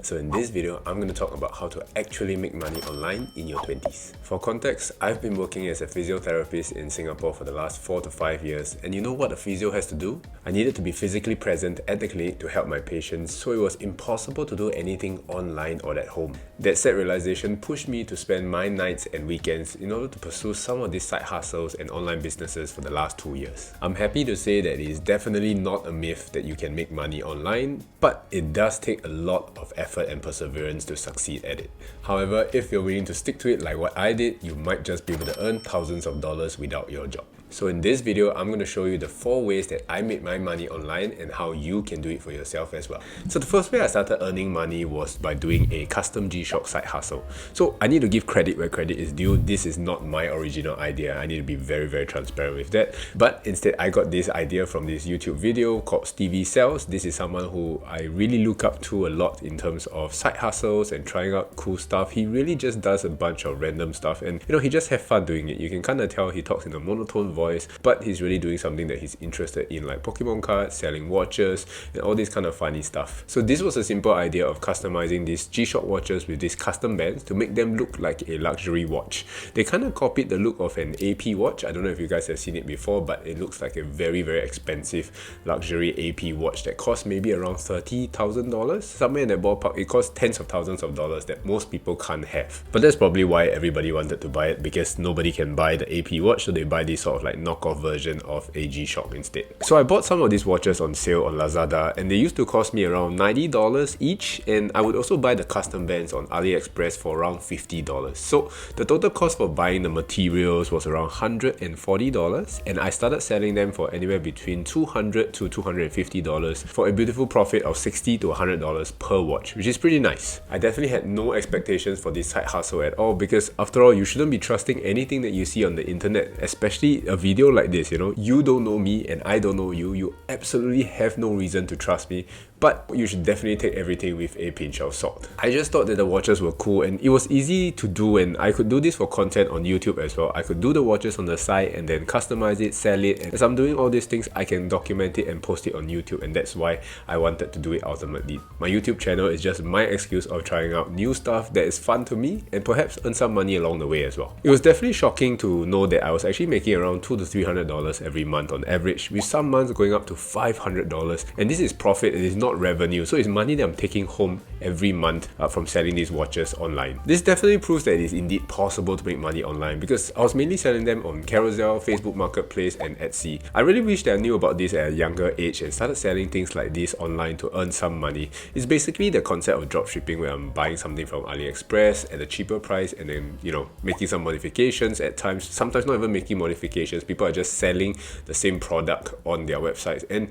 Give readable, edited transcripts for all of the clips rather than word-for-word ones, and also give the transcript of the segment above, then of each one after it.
So in this video, I'm going to talk about how to actually make money online in your 20s. For context, I've been working as a physiotherapist in Singapore for the last 4 to 5 years, and you know what a physio has to do? I needed to be physically present at the clinic to help my patients, so it was impossible to do anything online or at home. That sad realization pushed me to spend my nights and weekends in order to pursue some of these side hustles and online businesses for the last 2 years. I'm happy to say that it is definitely not a myth that you can make money online, but it does take a lot of effort and perseverance to succeed at it. However, if you're willing to stick to it like what I did, you might just be able to earn thousands of dollars without your job. So in this video, I'm going to show you the 4 ways that I made my money online and how you can do it for yourself as well. So the first way I started earning money was by doing a custom G-Shock side hustle. So I need to give credit where credit is due. This is not my original idea. I need to be very transparent with that. But instead, I got this idea from this YouTube video called Stevie Sells. This is someone who I really look up to a lot in terms of side hustles and trying out cool stuff. He really just does a bunch of random stuff, and he just have fun doing it. You can kind of tell he talks in a monotone voice, but he's really doing something that he's interested in, like Pokemon cards, selling watches, and all this kind of funny stuff. So this was a simple idea of customizing these G-Shock watches with these custom bands to make them look like a luxury watch. They kind of copied the look of an AP watch. I don't know if you guys have seen it before, but it looks like a very expensive luxury AP watch that costs maybe around $30,000, somewhere in that ballpark. It costs tens of thousands of dollars that most people can't have. But that's probably why everybody wanted to buy it, because nobody can buy the AP watch, so they buy this sort of like knockoff version of a G-Shock instead. So I bought some of these watches on sale on Lazada, and they used to cost me around $90 each, and I would also buy the custom bands on AliExpress for around $50. So the total cost for buying the materials was around $140, and I started selling them for anywhere between $200 to $250 for a beautiful profit of $60 to $100 per watch, which is pretty nice. I definitely had no expectations for this side hustle at all, because after all, you shouldn't be trusting anything that you see on the internet, especially a video like this. You don't know me and I don't know you. You absolutely have no reason to trust me, but you should definitely take everything with a pinch of salt. I just thought that the watches were cool and it was easy to do, and I could do this for content on YouTube as well. I could do the watches on the side and then customize it, sell it, and as I'm doing all these things, I can document it and post it on YouTube, and that's why I wanted to do it ultimately. My YouTube channel is just my excuse of trying out new stuff that is fun to me and perhaps earn some money along the way as well. It was definitely shocking to know that I was actually making around $200 to $300 every month on average, with some months going up to $500, and this is profit, it is not revenue, so it's money that I'm taking home every month from selling these watches online. This definitely proves that it is indeed possible to make money online, because I was mainly selling them on Carousel, Facebook Marketplace, and Etsy. I really wish that I knew about this at a younger age and started selling things like this online to earn some money. It's basically the concept of dropshipping, where I'm buying something from AliExpress at a cheaper price and then making some modifications at times, sometimes not even making modifications. People are just selling the same product on their websites, and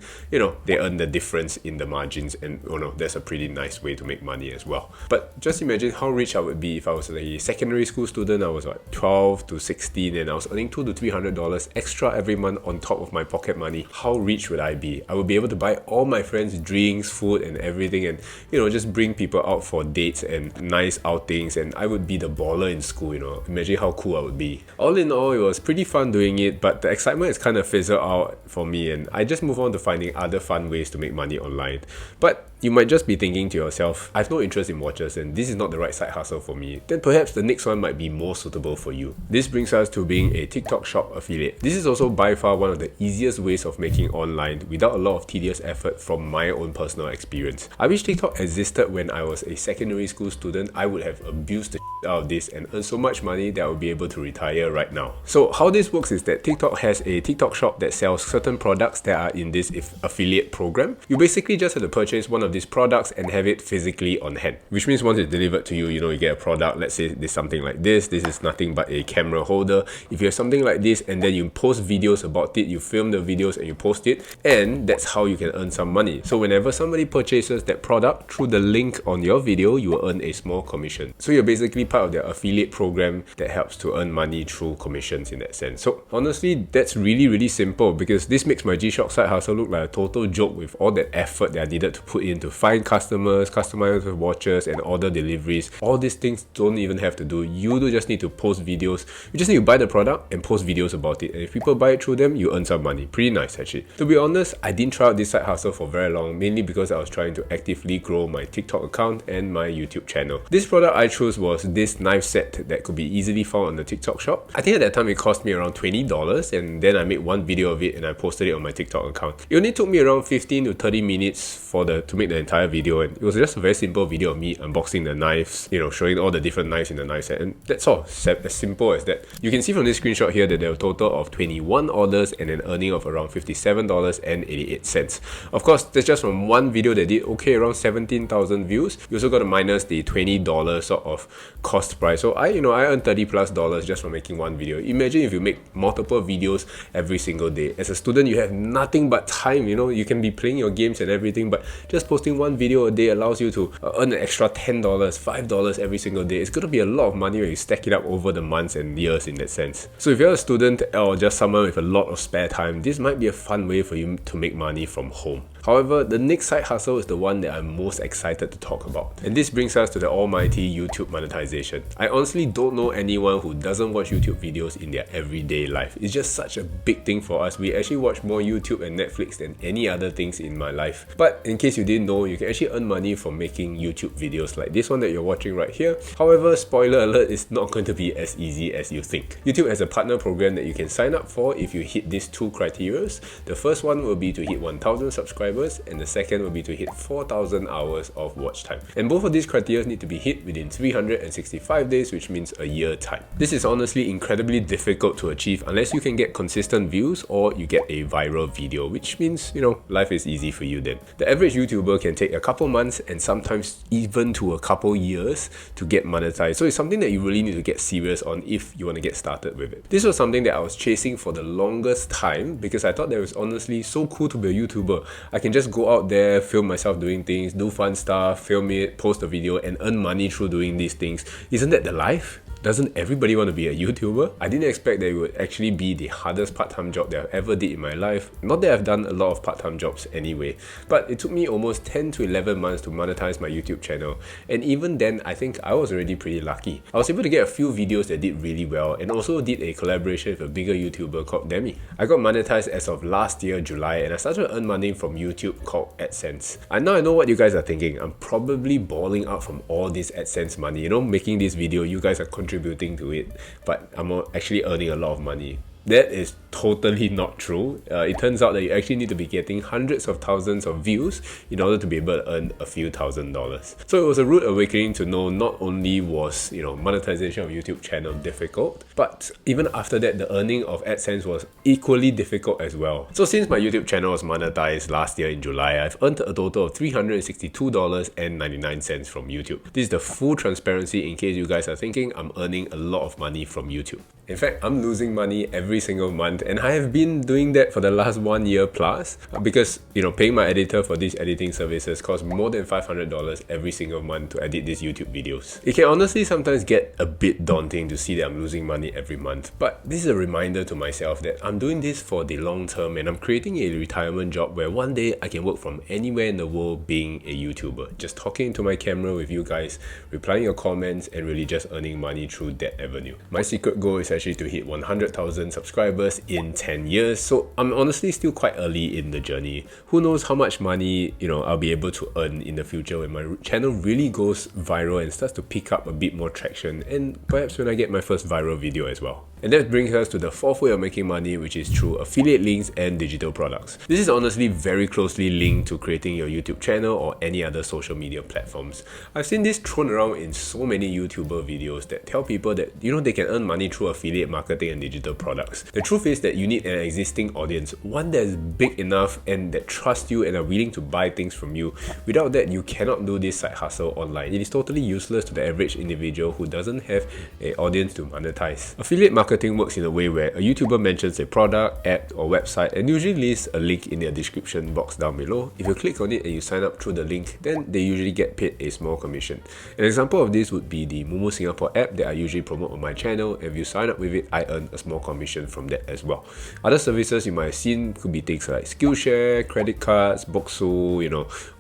they earn the difference in the margins, and that's a pretty nice way to make money as well. But just imagine how rich I would be if I was a secondary school student. I was like 12 to 16 and I was earning $200 to $300 extra every month on top of my pocket money. How rich would I be? I would be able to buy all my friends drinks, food, and everything, and just bring people out for dates and nice outings, and I would be the baller in school. Imagine how cool I would be. All in all, it was pretty fun doing it, but the excitement is kind of fizzled out for me, and I just move on to finding other fun ways to make money online. But you might just be thinking to yourself, I have no interest in watches and this is not the right side hustle for me. Then perhaps the next one might be more suitable for you. This brings us to being a TikTok shop affiliate. This is also by far one of the easiest ways of making online without a lot of tedious effort from my own personal experience. I wish TikTok existed when I was a secondary school student. I would have abused the shit out of this and earned so much money that I would be able to retire right now. So how this works is that TikTok has a TikTok shop that sells certain products that are in this affiliate program. You basically just have to purchase one of these products and have it physically on hand, which means once it's delivered to you, you get a product. Let's say there's something like this. This is nothing but a camera holder. If you have something like this and then you post videos about it, you film the videos and you post it, and that's how you can earn some money. So whenever somebody purchases that product through the link on your video, you will earn a small commission. So you're basically part of their affiliate program that helps to earn money through commissions in that sense. So honestly, that's really simple, because this makes my G-Shock side hustle look like a total joke with all that effort that I needed to put in in to find customers, customize watches, and order deliveries. All these things don't even have to do. You do just need to post videos. You just need to buy the product and post videos about it. And if people buy it through them, you earn some money. Pretty nice actually. To be honest, I didn't try out this side hustle for very long, mainly because I was trying to actively grow my TikTok account and my YouTube channel. This product I chose was this knife set that could be easily found on the TikTok shop. I think at that time it cost me around $20, and then I made one video of it and I posted it on my TikTok account. It only took me around 15 to 30 minutes to make the entire video, and it was just a very simple video of me unboxing the knives, showing all the different knives in the knife set, and that's all. As simple as that. You can see from this screenshot here that there were a total of 21 orders and an earning of around $57.88. Of course, that's just from one video that did okay, around 17,000 views. You also got to minus the $20 sort of cost price. So I earned $30+ just from making one video. Imagine if you make multiple videos every single day. As a student, you have nothing but time. You can be playing your games and everything, but just posting one video a day allows you to earn an extra $10, $5 every single day. It's going to be a lot of money when you stack it up over the months and years in that sense. So if you're a student or just someone with a lot of spare time, this might be a fun way for you to make money from home. However, the next side hustle is the one that I'm most excited to talk about. And this brings us to the almighty YouTube monetization. I honestly don't know anyone who doesn't watch YouTube videos in their everyday life. It's just such a big thing for us. We actually watch more YouTube and Netflix than any other things in my life. But in case you didn't know, you can actually earn money from making YouTube videos like this one that you're watching right here. However, spoiler alert, it's not going to be as easy as you think. YouTube has a partner program that you can sign up for if you hit these two criteria. The first one will be to hit 1,000 subscribers, and the second will be to hit 4,000 hours of watch time. And both of these criteria need to be hit within 365 days, which means a year time. This is honestly incredibly difficult to achieve unless you can get consistent views or you get a viral video, which means, life is easy for you then. The average YouTuber can take a couple months and sometimes even to a couple years to get monetized. So it's something that you really need to get serious on if you want to get started with it. This was something that I was chasing for the longest time because I thought that it was honestly so cool to be a YouTuber. I can just go out there, film myself doing things, do fun stuff, film it, post a video, and earn money through doing these things. Isn't that the life? Doesn't everybody want to be a YouTuber? I didn't expect that it would actually be the hardest part-time job that I've ever did in my life. Not that I've done a lot of part-time jobs anyway, but it took me almost 10 to 11 months to monetize my YouTube channel. And even then, I think I was already pretty lucky. I was able to get a few videos that did really well and also did a collaboration with a bigger YouTuber called Demi. I got monetized as of last year, July, and I started to earn money from YouTube called AdSense. And now I know what you guys are thinking. I'm probably balling out from all this AdSense money. Making this video, you guys are contributing to it, but I'm actually earning a lot of money. That is totally not true. It turns out that you actually need to be getting hundreds of thousands of views in order to be able to earn a few $1,000s. So it was a rude awakening to know not only was monetization of YouTube channel difficult, but even after that, the earning of AdSense was equally difficult as well. So since my YouTube channel was monetized last year in July, I've earned a total of $362.99 from YouTube. This is the full transparency in case you guys are thinking I'm earning a lot of money from YouTube. In fact, I'm losing money every single month, and I have been doing that for the last 1 year plus because paying my editor for these editing services costs more than $500 every single month to edit these YouTube videos. It can honestly sometimes get a bit daunting to see that I'm losing money every month, but this is a reminder to myself that I'm doing this for the long term and I'm creating a retirement job where one day I can work from anywhere in the world being a YouTuber, just talking to my camera with you guys, replying your comments, and really just earning money through that avenue. My secret goal is actually to hit 100,000 subscribers in 10 years, so I'm honestly still quite early in the journey. Who knows how much money I'll be able to earn in the future when my channel really goes viral and starts to pick up a bit more traction, and perhaps when I get my first viral video as well. And that brings us to the fourth way of making money, which is through affiliate links and digital products. This is honestly very closely linked to creating your YouTube channel or any other social media platforms. I've seen this thrown around in so many YouTuber videos that tell people that they can earn money through affiliate marketing and digital products. The truth is that you need an existing audience, one that is big enough and that trusts you and are willing to buy things from you. Without that, you cannot do this side hustle online. It is totally useless to the average individual who doesn't have an audience to monetize. Affiliate marketing works in a way where a YouTuber mentions a product, app, or website and usually leaves a link in their description box down below. If you click on it and you sign up through the link, then they usually get paid a small commission. An example of this would be the muchhhhhh Singapore app that I usually promote on my channel. If you sign up up with it, I earn a small commission from that as well. Other services you might have seen could be things like Skillshare, credit cards, Booksu,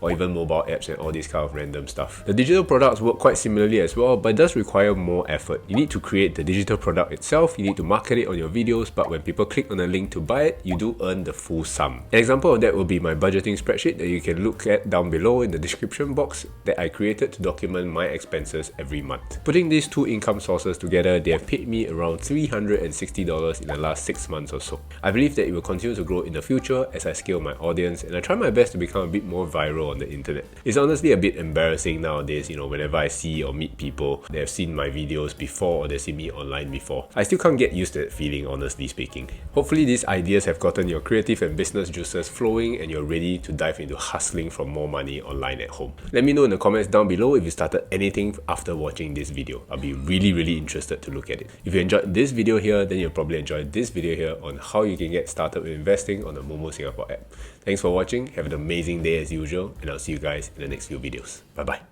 or even mobile apps and all these kind of random stuff. The digital products work quite similarly as well, but it does require more effort. You need to create the digital product itself, you need to market it on your videos, but when people click on a link to buy it, you do earn the full sum. An example of that will be my budgeting spreadsheet that you can look at down below in the description box that I created to document my expenses every month. Putting these two income sources together, they have paid me around $360 in the last 6 months or so. I believe that it will continue to grow in the future as I scale my audience and I try my best to become a bit more viral on the internet. It's honestly a bit embarrassing nowadays, whenever I see or meet people that have seen my videos before or they've seen me online before. I still can't get used to that feeling, honestly speaking. Hopefully these ideas have gotten your creative and business juices flowing and you're ready to dive into hustling for more money online at home. Let me know in the comments down below if you started anything after watching this video. I'll be really interested to look at it. If you enjoyed this video here, then you'll probably enjoy this video here on how you can get started with investing on the Momo Singapore app. Thanks for watching, have an amazing day as usual, and I'll see you guys in the next few videos. Bye bye.